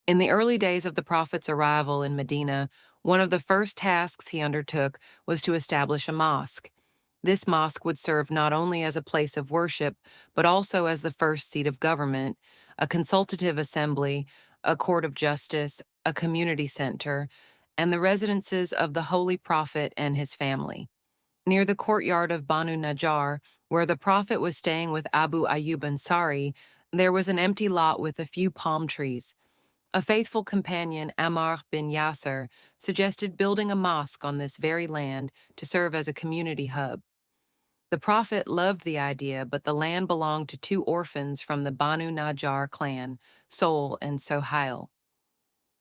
In the early days of the Prophet's arrival in Medina, one of the first tasks he undertook was to establish a mosque. This mosque would serve not only as a place of worship, but also as the first seat of government, a consultative assembly, a court of justice, a community center, and the residences of the Holy Prophet and his family. Near the courtyard of Banu Najjar, where the Prophet was staying with Abu Ayyub Ansari, there was an empty lot with a few palm trees. A faithful companion, Ammar bin Yasser, suggested building a mosque on this very land to serve as a community hub. The Prophet loved the idea, but the land belonged to two orphans from the Banu Najjar clan, Sol and Sohail.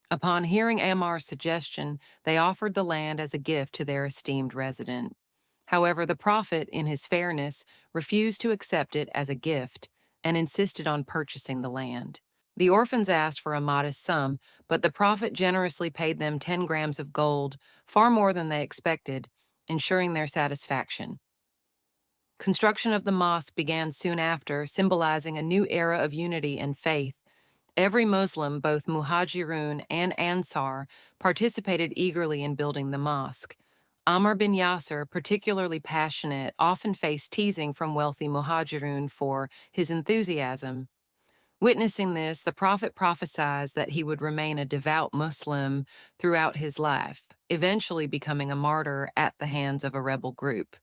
Upon hearing Ammar's suggestion, they offered the land as a gift to their esteemed resident. However, the Prophet, in his fairness, refused to accept it as a gift and insisted on purchasing the land. The orphans asked for a modest sum, but the Prophet generously paid them 10 grams of gold, far more than they expected, ensuring their satisfaction. Construction of the mosque began soon after, symbolizing a new era of unity and faith. Every Muslim, both Muhajirun and Ansar, participated eagerly in building the mosque. Ammar bin Yasser, particularly passionate, often faced teasing from wealthy Muhajirun for his enthusiasm. Witnessing this, the Prophet prophesied that he would remain a devout Muslim throughout his life, eventually becoming a martyr at the hands of a rebel group.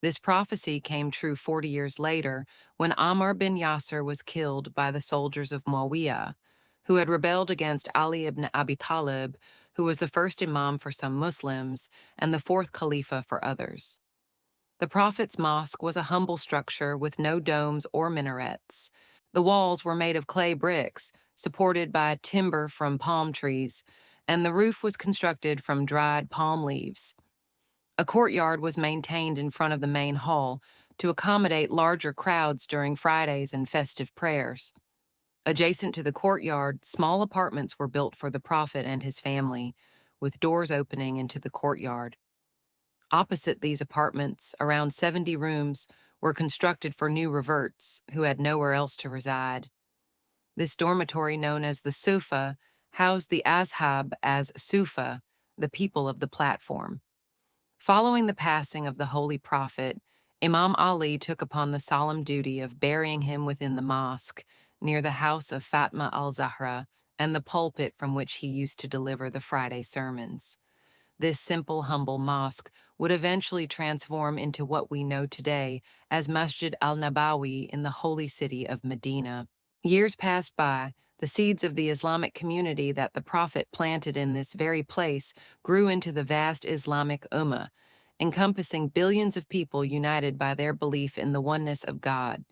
This prophecy came true 40 years later when Ammar bin Yasser was killed by the soldiers of Muawiyah, who had rebelled against Ali ibn Abi Talib, who was the first imam for some Muslims and the fourth khalifa for others. The Prophet's mosque was a humble structure with no domes or minarets. The walls were made of clay bricks, supported by timber from palm trees, and the roof was constructed from dried palm leaves. A courtyard was maintained in front of the main hall to accommodate larger crowds during Fridays and festive prayers. Adjacent to the courtyard, small apartments were built for the Prophet and his family, with doors opening into the courtyard. Opposite these apartments, around 70 rooms were constructed for new reverts who had nowhere else to reside. This dormitory, known as the Sufa, housed the Ashab as Sufa, the people of the platform. Following the passing of the Holy Prophet, Imam Ali took upon the solemn duty of burying him within the mosque, near the house of Fatma al-Zahra and the pulpit from which he used to deliver the Friday sermons. This simple, humble mosque would eventually transform into what we know today as Masjid al-Nabawi in the holy city of Medina. Years passed by. The seeds of the Islamic community that the Prophet planted in this very place grew into the vast Islamic Ummah, encompassing billions of people united by their belief in the oneness of God.